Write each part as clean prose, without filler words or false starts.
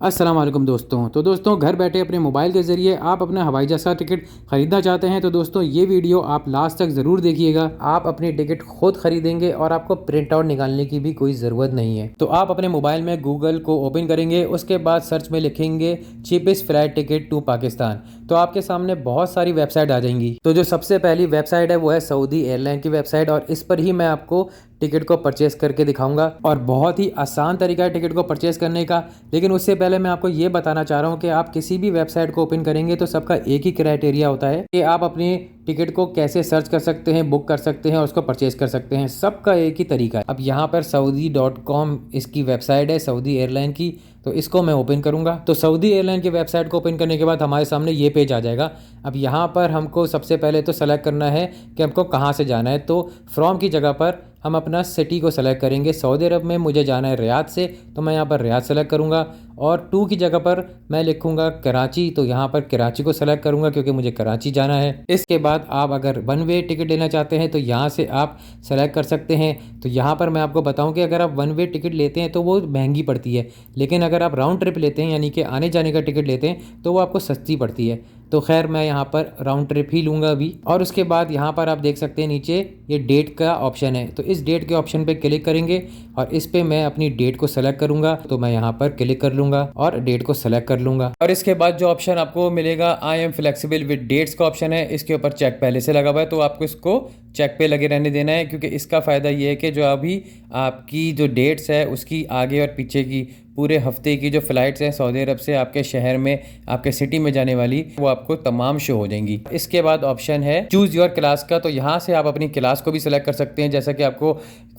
अस्सलाम वालेकुम दोस्तों। तो दोस्तों, घर बैठे अपने मोबाइल के ज़रिए आप अपना हवाई जहाज़ का टिकट ख़रीदना चाहते हैं तो दोस्तों ये वीडियो आप लास्ट तक ज़रूर देखिएगा। आप अपनी टिकट खुद ख़रीदेंगे और आपको प्रिंट आउट निकालने की भी कोई ज़रूरत नहीं है। तो आप अपने मोबाइल में गूगल को ओपन करेंगे, उसके बाद सर्च में लिखेंगे cheapest flight ticket to Pakistan. तो आपके सामने बहुत सारी वेबसाइट आ जाएंगी। तो जो सबसे पहली वेबसाइट है वो है सऊदी एयरलाइन की वेबसाइट, और इस पर ही मैं आपको टिकट को परचेस करके दिखाऊंगा। और बहुत ही आसान तरीका है टिकट को परचेस करने का। लेकिन उससे पहले मैं आपको ये बताना चाह रहा हूँ कि आप किसी भी वेबसाइट को ओपन करेंगे तो सबका एक ही क्राइटेरिया होता है कि आप अपनी टिकट को कैसे सर्च कर सकते हैं, बुक कर सकते हैं और उसको परचेस कर सकते हैं। सबका एक ही तरीका है। अब यहाँ पर saudi.com इसकी वेबसाइट है, सऊदी एयरलाइन की। तो इसको मैं ओपन करूँगा। तो सऊदी एयरलाइन की वेबसाइट को ओपन करने के बाद हमारे सामने ये पेज आ जाएगा। अब यहाँ पर हमको सबसे पहले तो सेलेक्ट करना है कि हमको कहाँ से जाना है। तो फ्रॉम की जगह पर हम अपना सिटी को सेलेक्ट करेंगे। सऊदी अरब में मुझे जाना है रियाद से, तो मैं यहाँ पर रियाद सेलेक्ट करूँगा। और टू की जगह पर मैं लिखूँगा कराची, तो यहाँ पर कराची को सेलेक्ट करूँगा क्योंकि मुझे कराची जाना है। इसके बाद आप अगर वन वे टिकट लेना चाहते हैं तो यहाँ से आप सेलेक्ट कर सकते हैं। तो यहाँ पर मैं आपको बताऊँ कि अगर आप वन वे टिकट लेते हैं तो वो महंगी पड़ती है, लेकिन अगर आप राउंड ट्रिप लेते हैं यानी कि आने जाने का टिकट लेते हैं तो वो आपको सस्ती पड़ती है। तो खैर मैं यहाँ पर राउंड ट्रिप ही लूँगा अभी। और उसके बाद यहाँ पर आप देख सकते हैं नीचे ये डेट का ऑप्शन है, तो इस डेट के ऑप्शन पे क्लिक करेंगे और इस पे मैं अपनी डेट को सेलेक्ट करूँगा। तो मैं यहाँ पर क्लिक कर लूँगा और डेट को सेलेक्ट कर लूँगा। और इसके बाद जो ऑप्शन आपको मिलेगा I am flexible with dates का ऑप्शन है, इसके ऊपर चेक पहले से लगा हुआ है तो आपको इसको चेक पे लगे रहने देना है। क्योंकि इसका फ़ायदा ये है कि जो अभी आपकी जो डेट्स है उसकी आगे और पीछे की पूरे हफ्ते की जो फ़्लाइट्स हैं सऊदी अरब से आपके शहर में, आपके सिटी में जाने वाली, वो आपको तमाम शो हो जाएंगी। इसके बाद ऑप्शन है चूज़ योर क्लास का। तो यहाँ से आप अपनी क्लास को भी सिलेक्ट कर सकते हैं, जैसा कि आपको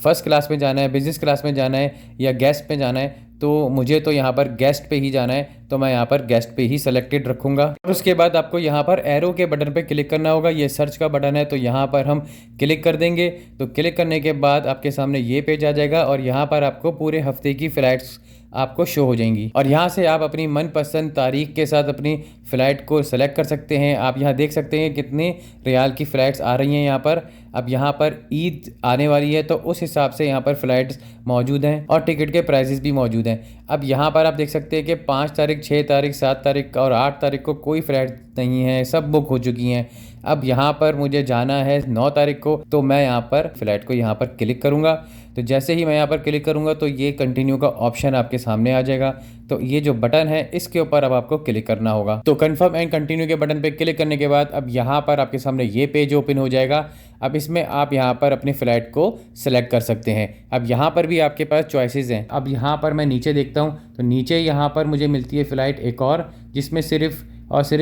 फर्स्ट क्लास में जाना है, बिजनेस क्लास में जाना है या गेस्ट में जाना है। तो मुझे तो यहाँ पर गेस्ट पे ही जाना है, तो मैं यहाँ पर गेस्ट पे ही सेलेक्टेड रखूँगा। और उसके बाद आपको यहाँ पर एरो के बटन पे क्लिक करना होगा। ये सर्च का बटन है, तो यहाँ पर हम क्लिक कर देंगे। तो क्लिक करने के बाद आपके सामने ये पेज आ जाएगा और यहाँ पर आपको पूरे हफ्ते की फ़्लाइट्स आपको शो हो जाएंगी। और यहाँ से आप अपनी मनपसंद तारीख के साथ अपनी फ़्लाइट को सेलेक्ट कर सकते हैं। आप यहाँ देख सकते हैं कितने रियाल की फ़्लाइट्स आ रही हैं यहाँ पर। अब यहाँ पर ईद आने वाली है तो उस हिसाब से यहाँ पर फ़्लाइट्स मौजूद हैं और टिकट के प्राइसेस भी मौजूद हैं। अब यहाँ पर आप देख सकते हैं कि 5 तारीख, 6 तारीख, 7 तारीख और 8 तारीख को कोई फ़्लाइट नहीं है, सब बुक हो चुकी हैं। अब यहाँ पर मुझे जाना है 9 तारीख को, तो मैं यहाँ पर फ़्लाइट को यहाँ पर क्लिक करूँगा। तो जैसे ही मैं यहाँ पर क्लिक करूँगा तो ये कंटिन्यू का ऑप्शन आपके सामने आ जाएगा। तो ये जो बटन है इसके ऊपर अब आपको क्लिक करना होगा। तो कंफर्म एंड कंटिन्यू के बटन पे क्लिक करने के बाद अब यहाँ पर आपके सामने ये पेज ओपन हो जाएगा। अब इसमें आप यहाँ पर अपनी फ़्लाइट को सिलेक्ट कर सकते हैं। अब यहाँ पर भी आपके पास चॉइसेस हैं। अब यहाँ पर मैं नीचे देखता हूँ तो नीचे यहाँ पर मुझे मिलती है फ़्लाइट एक और, जिसमें सिर्फ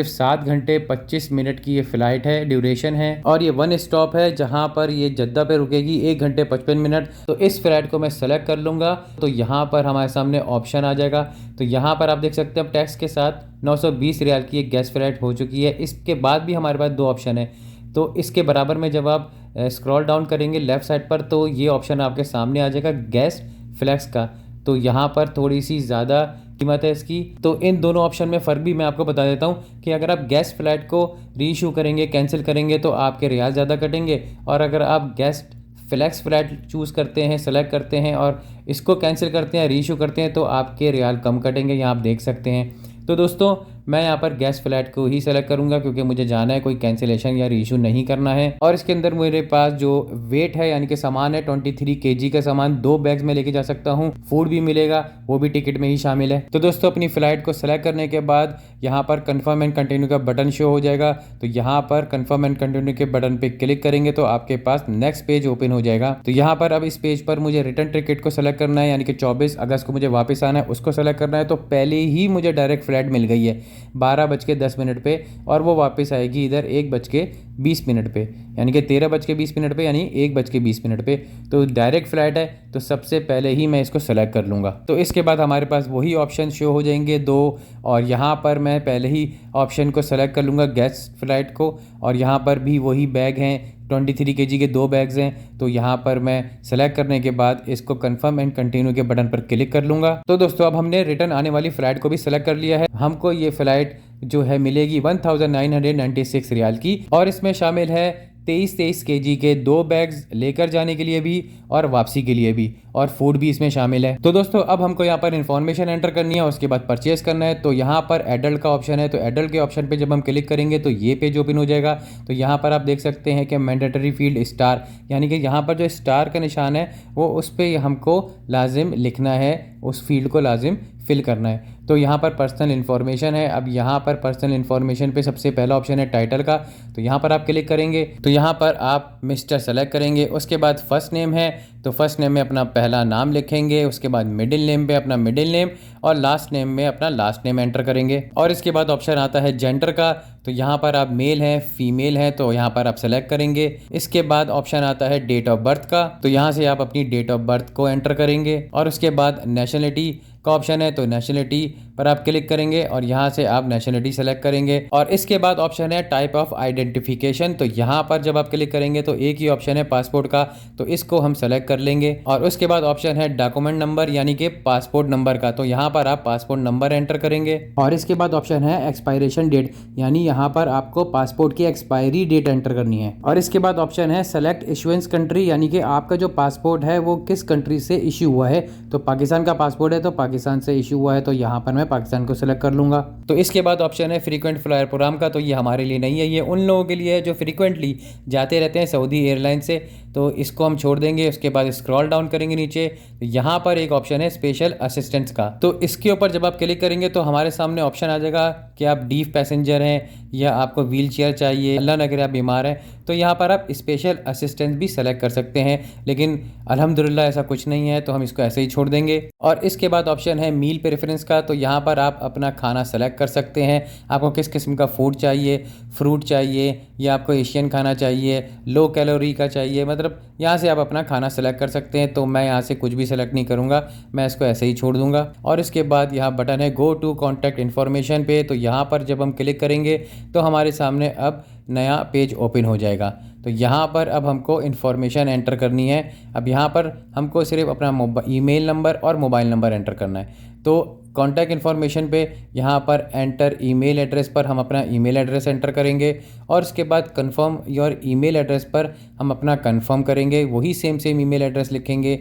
7 घंटे 25 मिनट की ये फ़्लाइट है, ड्यूरेशन है। और ये वन स्टॉप है जहाँ पर ये जद्दा पे रुकेगी 1 घंटे 55 मिनट। तो इस फ़्लाइट को मैं सेलेक्ट कर लूँगा। तो यहाँ पर हमारे सामने ऑप्शन आ जाएगा। तो यहाँ पर आप देख सकते हैं अब टैक्स के साथ 920 रियाल की एक गेस्ट फ़्लाइट हो चुकी है। इसके बाद भी हमारे पास 2 ऑप्शन है। तो इसके बराबर में जब आप स्क्रॉल डाउन करेंगे लेफ़्ट साइड पर तो ये ऑप्शन आपके सामने आ जाएगा गेस्ट फ्लैक्स का। तो यहाँ पर थोड़ी सी ज़्यादा कीमत है इसकी। तो इन दोनों ऑप्शन में फ़र्क भी मैं आपको बता देता हूँ कि अगर आप गेस्ट फ़्लाइट को रीइशू करेंगे, कैंसिल करेंगे तो आपके रियाल ज़्यादा कटेंगे। और अगर आप गेस्ट फ्लैक्स फ़्लाइट चूज़ करते हैं, सेलेक्ट करते हैं और इसको कैंसिल करते हैं, रीइशू करते हैं, तो आपके रियाल कम कटेंगे। यहाँ आप देख सकते हैं। तो दोस्तों, मैं यहाँ पर गेस्ट फ़्लाइट को ही सेलेक्ट करूँगा क्योंकि मुझे जाना है, कोई कैंसिलेशन या रीइशू नहीं करना है। और इसके अंदर मेरे पास जो वेट है यानी कि सामान है 23 kg का सामान 2 बैग्स में लेके जा सकता हूँ। फूड भी मिलेगा, वो भी टिकट में ही शामिल है। तो दोस्तों, अपनी फ़्लाइट को सेलेक्ट करने के बाद यहाँ पर कन्फर्म एंड कंटिन्यू का बटन शो हो जाएगा। तो यहाँ पर कन्फर्म एंड कंटिन्यू के बटन पर क्लिक करेंगे तो आपके पास नेक्स्ट पेज ओपन हो जाएगा। तो यहाँ पर अब इस पेज पर मुझे रिटर्न टिकट को सेलेक्ट करना है, यानी कि 24 अगस्त को मुझे वापस आना है, उसको सेलेक्ट करना है। तो पहले ही मुझे डायरेक्ट फ़्लाइट मिल गई है 12:10 पे और वो वापस आएगी इधर 1:20 पे, यानी कि 13:20 पे, यानी 1:20 पे। तो डायरेक्ट फ़्लाइट है तो सबसे पहले ही मैं इसको सेलेक्ट कर लूँगा। तो इसके बाद हमारे पास वही ऑप्शन शो हो जाएंगे 2, और यहाँ पर मैं पहले ही ऑप्शन को सेलेक्ट कर लूँगा गेस्ट फ़्लाइट को। और यहाँ पर भी वही बैग हैं 23 kg के 2 बैग्स हैं। तो यहाँ पर मैं सेलेक्ट करने के बाद इसको कंफर्म एंड कंटिन्यू के बटन पर क्लिक कर लूँगा। तो दोस्तों, अब हमने रिटर्न आने वाली फ़्लाइट को भी सेलेक्ट कर लिया है। हमको ये फ़्लाइट जो है मिलेगी 1996 रियाल की, और इसमें शामिल है 23 केजी के 2 बैग्स लेकर जाने के लिए भी और वापसी के लिए भी, और फूड भी इसमें शामिल है। तो दोस्तों अब हमको यहाँ पर इन्फॉर्मेशन एंटर करनी है, उसके बाद परचेस करना है। तो यहाँ पर एडल्ट का ऑप्शन है, तो एडल्ट के ऑप्शन पे जब हम क्लिक करेंगे तो ये पेज ओपन हो जाएगा। तो यहाँ पर आप देख सकते हैं कि मैंडेटरी फील्ड स्टार, यानी कि यहाँ पर जो स्टार का निशान है वो उस पर हमको लाजिम लिखना है, उस फील्ड को लाजिम फिल करना है। तो यहाँ पर पर्सनल इन्फॉर्मेशन है। अब यहाँ पर पर्सनल इन्फॉर्मेशन पे सबसे पहला ऑप्शन है टाइटल का, तो यहाँ पर आप क्लिक करेंगे तो यहाँ पर आप मिस्टर सेलेक्ट करेंगे। उसके बाद फर्स्ट नेम है, तो फर्स्ट नेम में अपना पहला नाम लिखेंगे, उसके बाद मिडिल नेम पे अपना मिडिल नेम और लास्ट नेम में अपना लास्ट नेम एंटर करेंगे। और इसके बाद ऑप्शन आता है जेंडर का, तो यहाँ पर आप मेल हैं फीमेल हैं तो यहाँ पर आप सेलेक्ट करेंगे। इसके बाद ऑप्शन आता है डेट ऑफ बर्थ का, तो यहाँ से आप अपनी डेट ऑफ बर्थ को एंटर करेंगे। और उसके बाद नेशनलिटी का ऑप्शन है, तो नेशनलिटी पर आप क्लिक करेंगे और यहाँ से आप नेशनलिटी सेलेक्ट करेंगे। और इसके बाद ऑप्शन है टाइप ऑफ आइडेंटिफिकेशन, तो यहाँ पर जब आप क्लिक करेंगे तो एक ही ऑप्शन है पासपोर्ट का, तो इसको हम सेलेक्ट कर लेंगे। और उसके बाद ऑप्शन है डॉक्यूमेंट नंबर यानी कि पासपोर्ट नंबर का, तो यहाँ पर आप पासपोर्ट नंबर एंटर करेंगे। और इसके बाद ऑप्शन है एक्सपायरेशन डेट, यानी यहाँ पर आपको पासपोर्ट की एक्सपायरी डेट एंटर करनी है। और इसके बाद ऑप्शन है सेलेक्ट इशुएंस कंट्री, यानी कि आपका जो पासपोर्ट है वो किस कंट्री से इशू हुआ है। तो पाकिस्तान का पासपोर्ट है तो पाकिस्तान से इशू हुआ है, तो यहाँ पर मैं पाकिस्तान को सिलेक्ट कर लूँगा। तो इसके बाद ऑप्शन है फ्रीक्वेंट फ्लायर प्रोग्राम का, तो ये हमारे लिए नहीं है, ये उन लोगों के लिए है जो फ्रीक्वेंटली जाते रहते हैं सऊदी एयरलाइन से, तो इसको हम छोड़ देंगे। उसके बाद स्क्रॉल डाउन करेंगे नीचे, तो यहाँ पर एक ऑप्शन है स्पेशल असिस्टेंट्स का, तो इसके ऊपर जब आप क्लिक करेंगे तो हमारे सामने ऑप्शन आ जाएगा कि आप डीफ पैसेंजर हैं या आपको व्हील चेयर चाहिए, अल्लाह न करे आप बीमार हैं, तो यहाँ पर आप स्पेशल असिस्टेंट भी सेलेक्ट कर सकते हैं। लेकिन अल्हम्दुलिल्लाह ऐसा कुछ नहीं है, तो हम इसको ऐसे ही छोड़ देंगे। और इसके बाद ऑप्शन है मील प्रेफरेंस का, तो यहाँ पर आप अपना खाना सेलेक्ट कर सकते हैं, आपको किस किस्म का फूड चाहिए, फ्रूट चाहिए या आपको एशियन खाना चाहिए, लो कैलोरी का चाहिए, मतलब यहाँ से आप अपना खाना सेलेक्ट कर सकते हैं। तो मैं यहाँ से कुछ भी सेलेक्ट नहीं करूँगा, मैं इसको ऐसे ही छोड़ दूँगा। और इसके बाद यहाँ बटन है गो टू कॉन्टैक्ट इन्फॉर्मेशन पे, तो यहाँ पर जब हम क्लिक करेंगे तो हमारे सामने अब नया पेज ओपन हो जाएगा। तो यहाँ पर अब हमको इन्फॉर्मेशन एंटर करनी है। अब यहाँ पर हमको सिर्फ अपना ईमेल नंबर और मोबाइल नंबर एंटर करना है। तो कॉन्टैक्ट इन्फॉर्मेशन पे यहाँ पर एंटर ईमेल एड्रेस पर हम अपना ईमेल एड्रेस एंटर करेंगे और उसके बाद कंफर्म योर ईमेल एड्रेस पर हम अपना कंफर्म करेंगे, वही सेम ईमेल एड्रेस लिखेंगे।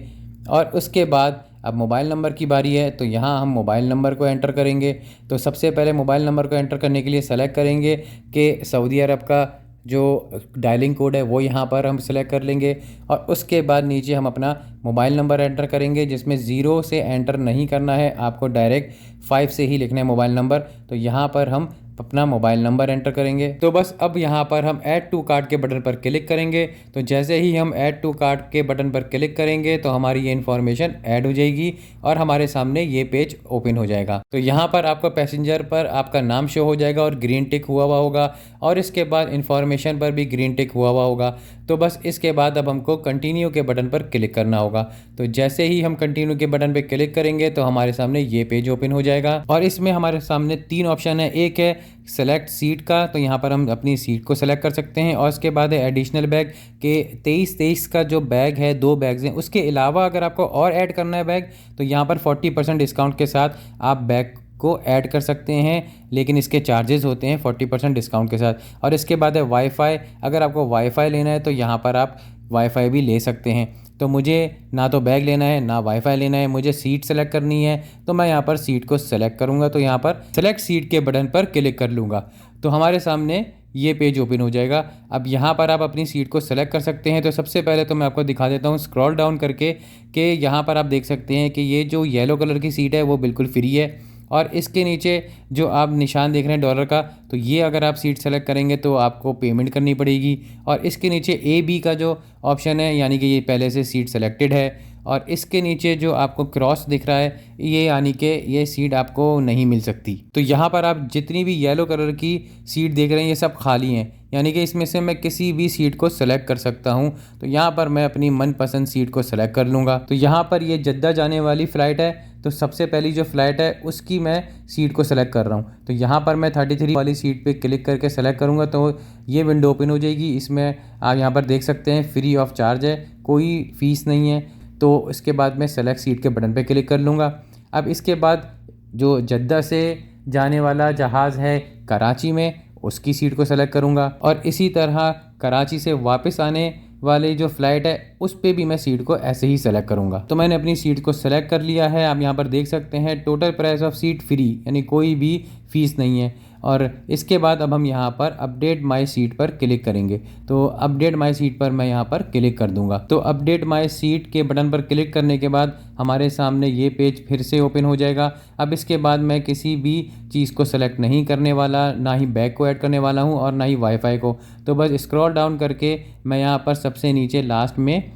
और उसके बाद अब मोबाइल नंबर की बारी है, तो यहाँ हम मोबाइल नंबर को एंटर करेंगे। तो सबसे पहले मोबाइल नंबर को एंटर करने के लिए सेलेक्ट करेंगे कि सऊदी अरब का जो डायलिंग कोड है वो यहाँ पर हम सेलेक्ट कर लेंगे। और उसके बाद नीचे हम अपना मोबाइल नंबर एंटर करेंगे, जिसमें 0 से एंटर नहीं करना है, आपको डायरेक्ट 5 से ही लिखना है मोबाइल नंबर। तो यहाँ पर हम अपना मोबाइल नंबर एंटर करेंगे। तो बस अब यहाँ पर हम ऐड टू कार्ट के बटन पर क्लिक करेंगे। तो जैसे ही हम ऐड टू कार्ट के बटन पर क्लिक करेंगे तो हमारी ये इन्फॉर्मेशन ऐड हो जाएगी और हमारे सामने ये पेज ओपन हो जाएगा। तो यहाँ पर आपको पैसेंजर पर आपका नाम शो हो जाएगा और ग्रीन टिक हुआ हुआ होगा, और इसके बाद इन्फॉर्मेशन पर भी ग्रीन टिक हुआ हुआ होगा। तो बस इसके बाद अब हमको कंटिन्यू के बटन पर क्लिक करना होगा। तो जैसे ही हम कंटिन्यू के बटन पर क्लिक करेंगे तो हमारे सामने ये पेज ओपन हो जाएगा और इसमें हमारे सामने 3 ऑप्शन है। एक है सेलेक्ट सीट का, तो यहाँ पर हम अपनी सीट को सेलेक्ट कर सकते हैं। और उसके बाद है एडिशनल बैग के 23 का जो बैग है 2 बैग्स हैं, उसके अलावा अगर आपको और ऐड करना है बैग तो यहाँ पर 40% डिस्काउंट के साथ आप बैग को ऐड कर सकते हैं, लेकिन इसके चार्जेस होते हैं 40% डिस्काउंट के साथ। और इसके बाद है वाईफाई, अगर आपको वाईफाई लेना है तो यहाँ पर आप वाईफाई भी ले सकते हैं। तो मुझे ना तो बैग लेना है ना वाईफाई लेना है, मुझे सीट सेलेक्ट करनी है, तो मैं यहाँ पर सीट को सेलेक्ट करूँगा। तो यहाँ पर सेलेक्ट सीट के बटन पर क्लिक कर लूँगा, तो हमारे सामने ये पेज ओपन हो जाएगा। अब यहाँ पर आप अपनी सीट को सेलेक्ट कर सकते हैं। तो सबसे पहले तो मैं आपको दिखा देता हूँ स्क्रॉल डाउन करके कि यहाँ पर आप देख सकते हैं कि ये जो येलो कलर की सीट है वो बिल्कुल फ्री है। और इसके नीचे जो आप निशान देख रहे हैं डॉलर का, तो ये अगर आप सीट सेलेक्ट करेंगे तो आपको पेमेंट करनी पड़ेगी। और इसके नीचे AB का जो ऑप्शन है, यानी कि ये पहले से सीट सेलेक्टेड है। और इसके नीचे जो आपको क्रॉस दिख रहा है, ये यानी कि ये सीट आपको नहीं मिल सकती। तो यहाँ पर आप जितनी भी येलो कलर की सीट देख रहे हैं ये सब खाली हैं, यानी कि इसमें से मैं किसी भी सीट को सेलेक्ट कर सकता हूँ। तो यहाँ पर मैं अपनी मनपसंद सीट को सेलेक्ट कर लूँगा। तो यहाँ पर ये जद्दा जाने वाली फ़्लाइट है, तो सबसे पहली जो फ़्लाइट है उसकी मैं सीट को सेलेक्ट कर रहा हूँ। तो यहाँ पर मैं 33 वाली सीट पे क्लिक करके सेलेक्ट करूँगा तो ये विंडो ओपन हो जाएगी। इसमें आप यहाँ पर देख सकते हैं फ्री ऑफ चार्ज है, कोई फ़ीस नहीं है। तो इसके बाद मैं सेलेक्ट सीट के बटन पे क्लिक कर लूँगा। अब इसके बाद जो जद्दा से जाने वाला जहाज़ है कराची में, उसकी सीट को सेलेक्ट करूँगा। और इसी तरह कराची से वापस आने वाली जो फ़्लाइट है उस पे भी मैं सीट को ऐसे ही सेलेक्ट करूँगा। तो मैंने अपनी सीट को सेलेक्ट कर लिया है। आप यहाँ पर देख सकते हैं total price of seat free, यानी कोई भी फ़ीस नहीं है। और इसके बाद अब हम यहाँ पर अपडेट माई सीट पर क्लिक करेंगे। तो अपडेट माई सीट पर मैं यहाँ पर क्लिक कर दूँगा। तो अपडेट माई सीट के बटन पर क्लिक करने के बाद हमारे सामने ये पेज फिर से ओपन हो जाएगा। अब इसके बाद मैं किसी भी चीज़ को सेलेक्ट नहीं करने वाला, ना ही बैग को ऐड करने वाला हूँ और ना ही वाईफाई को। तो बस स्क्रॉल डाउन करके मैं यहाँ पर सबसे नीचे लास्ट में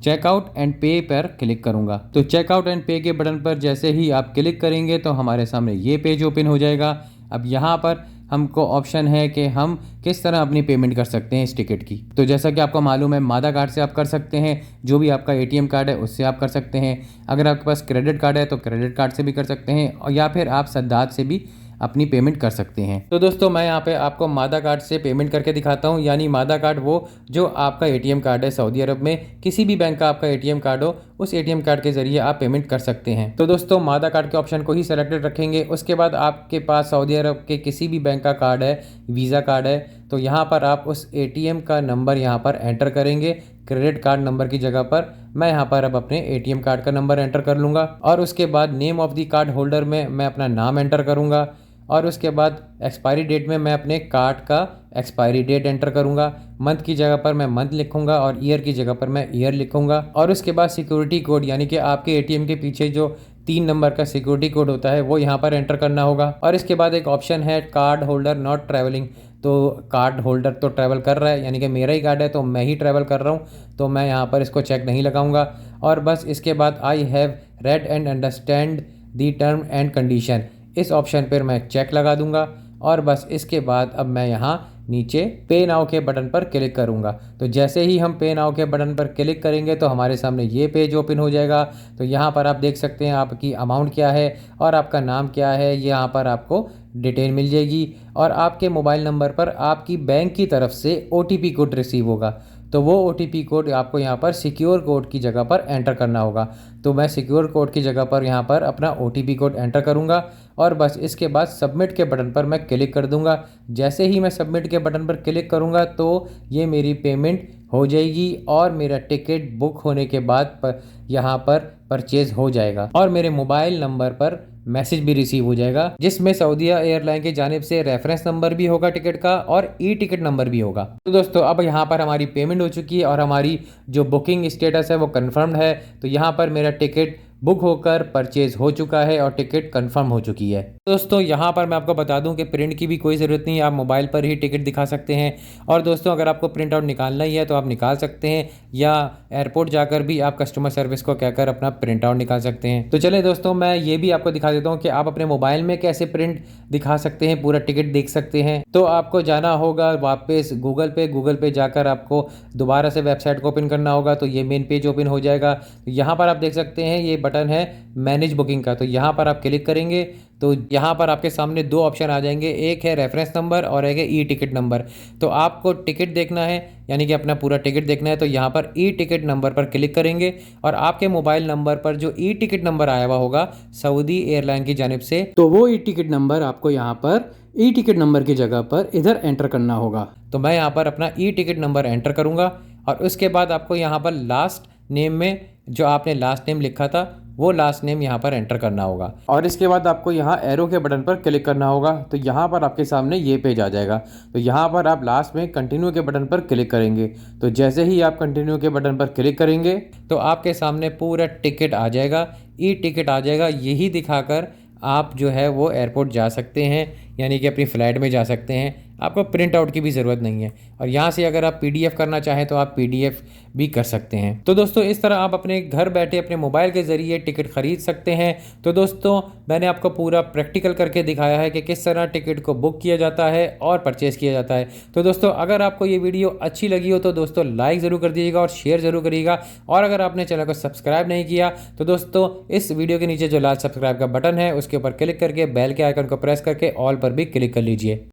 चेकआउट एंड पे पर क्लिक करूंगा। तो चेकआउट एंड पे के बटन पर जैसे ही आप क्लिक करेंगे तो हमारे सामने ये पेज ओपन हो जाएगा। अब यहाँ पर हमको ऑप्शन है कि हम किस तरह अपनी पेमेंट कर सकते हैं इस टिकट की। तो जैसा कि आपको मालूम है, मादा कार्ड से आप कर सकते हैं, जो भी आपका एटीएम कार्ड है उससे आप कर सकते हैं। अगर आपके पास क्रेडिट कार्ड है तो क्रेडिट कार्ड से भी कर सकते हैं, और या फिर आप सद्दात से भी अपनी पेमेंट कर सकते हैं। तो दोस्तों मैं यहाँ पे आपको मादा कार्ड से पेमेंट करके दिखाता हूँ। यानी मादा कार्ड वो जो आपका एटीएम कार्ड है सऊदी अरब में, किसी भी बैंक का आपका एटीएम कार्ड हो, उस एटीएम कार्ड के ज़रिए आप पेमेंट कर सकते हैं। तो दोस्तों मादा कार्ड के ऑप्शन को ही सेलेक्टेड रखेंगे। उसके बाद आपके पास सऊदी अरब के किसी भी बैंक का कार्ड है, वीज़ा कार्ड है, तो यहाँ पर आप उस एटीएम का नंबर यहाँ पर एंटर करेंगे। क्रेडिट कार्ड नंबर की जगह पर मैं यहाँ पर अब अपने एटीएम कार्ड का नंबर एंटर कर लूँगा। और उसके बाद name of the card holder में मैं अपना नाम एंटर करूँगा। और उसके बाद एक्सपायरी डेट में मैं अपने कार्ड का एक्सपायरी डेट एंटर करूंगा। मंथ की जगह पर मैं मंथ लिखूंगा और ईयर की जगह पर मैं ईयर लिखूंगा। और उसके बाद सिक्योरिटी कोड, यानी कि आपके एटीएम के पीछे जो 3 नंबर का सिक्योरिटी कोड होता है वो यहाँ पर एंटर करना होगा। और इसके बाद एक ऑप्शन है कार्ड होल्डर नॉट ट्रैवलिंग। तो कार्ड होल्डर तो ट्रैवल कर रहा है, यानी कि मेरा ही कार्ड है तो मैं ही ट्रैवल कर रहा हूँ, तो मैं यहाँ पर इसको चेक नहीं लगाऊंगा। और बस इसके बाद I have read and understand the term and condition, इस ऑप्शन पर मैं चेक लगा दूंगा। और बस इसके बाद अब मैं यहाँ नीचे पे नाउ के बटन पर क्लिक करूँगा। तो जैसे ही हम पे नाउ के बटन पर क्लिक करेंगे तो हमारे सामने ये पेज ओपन हो जाएगा। तो यहाँ पर आप देख सकते हैं आपकी अमाउंट क्या है और आपका नाम क्या है, यहाँ पर आपको डिटेल मिल जाएगी। और आपके मोबाइल नंबर पर आपकी बैंक की तरफ से OTP कोड रिसीव होगा। तो वो OTP कोड आपको यहाँ पर सिक्योर कोड की जगह पर एंटर करना होगा। तो मैं सिक्योर कोड की जगह पर यहाँ पर अपना OTP कोड एंटर करूँगा। और बस इसके बाद सबमिट के बटन पर मैं क्लिक कर दूँगा। जैसे ही मैं सबमिट के बटन पर क्लिक करूँगा तो ये मेरी पेमेंट हो जाएगी और मेरा टिकट बुक होने के बाद यहाँ पर परचेज़ हो जाएगा और मेरे मोबाइल नंबर पर मैसेज भी रिसीव हो जाएगा, जिसमें सऊदीया एयरलाइन की जानिब से रेफरेंस नंबर भी होगा टिकट का और टिकट नंबर भी होगा। तो दोस्तों अब यहाँ पर हमारी पेमेंट हो चुकी है और हमारी जो बुकिंग स्टेटस है वो कंफर्म्ड है। तो यहाँ पर मेरा टिकट बुक होकर परचेज हो चुका है और टिकट कंफर्म हो चुकी है। दोस्तों यहाँ पर मैं आपको बता दूं कि प्रिंट की भी कोई ज़रूरत नहीं है, आप मोबाइल पर ही टिकट दिखा सकते हैं। और दोस्तों अगर आपको प्रिंट आउट निकालना ही है तो आप निकाल सकते हैं, या एयरपोर्ट जाकर भी आप कस्टमर सर्विस को कहकर अपना प्रिंट आउट निकाल सकते हैं। तो चलिए दोस्तों मैं ये भी आपको दिखा देता हूँ कि आप अपने मोबाइल में कैसे प्रिंट दिखा सकते हैं, पूरा टिकट देख सकते हैं। तो आपको जाना होगा वापस गूगल पे जाकर आपको दोबारा से वेबसाइट को ओपन करना होगा। तो ये मेन पेज ओपन हो जाएगा। यहाँ पर आप देख सकते हैं ये बटन है मैनेज बुकिंग का, तो यहाँ पर आप क्लिक करेंगे तो यहाँ पर आपके सामने 2 ऑप्शन आ जाएंगे, एक है रेफरेंस नंबर और एक है टिकट नंबर। तो आपको टिकट देखना है, यानी कि अपना पूरा टिकट देखना है, तो यहाँ पर टिकट नंबर पर क्लिक करेंगे और आपके मोबाइल नंबर पर जो टिकट नंबर आया हुआ होगा सऊदी एयरलाइन की जानिब से, तो वो टिकट नंबर आपको यहाँ पर टिकट नंबर की जगह पर इधर एंटर करना होगा। तो मैं यहाँ पर अपना टिकट नंबर एंटर करूँगा और उसके बाद आपको यहाँ पर लास्ट नेम में जो आपने लास्ट नेम लिखा था वो लास्ट नेम यहाँ पर एंटर करना होगा। और इसके बाद आपको यहाँ एरो के बटन पर क्लिक करना होगा। तो यहाँ पर आपके सामने ये पेज आ जाएगा। तो यहाँ पर आप लास्ट में कंटिन्यू के बटन पर क्लिक करेंगे। तो जैसे ही आप कंटिन्यू के बटन पर क्लिक करेंगे तो आपके सामने पूरा टिकट आ जाएगा, टिकट आ जाएगा। यही दिखाकर आप जो है वो एयरपोर्ट जा सकते हैं, यानी कि अपनी फ़्लाइट में जा सकते हैं। आपको प्रिंट आउट की भी ज़रूरत नहीं है। और यहाँ से अगर आप PDF करना चाहें तो आप PDF भी कर सकते हैं। तो दोस्तों इस तरह आप अपने घर बैठे अपने मोबाइल के ज़रिए टिकट ख़रीद सकते हैं। तो दोस्तों मैंने आपको पूरा प्रैक्टिकल करके दिखाया है कि किस तरह टिकट को बुक किया जाता है और परचेज़ किया जाता है। तो दोस्तों अगर आपको ये वीडियो अच्छी लगी हो तो दोस्तों लाइक ज़रूर कर दीजिएगा और शेयर ज़रूर करिएगा। और अगर आपने चैनल को सब्सक्राइब नहीं किया तो दोस्तों इस वीडियो के नीचे जो लाल सब्सक्राइब का बटन है उसके ऊपर क्लिक करके बेल के आइकन को प्रेस करके ऑल पर भी क्लिक कर लीजिए।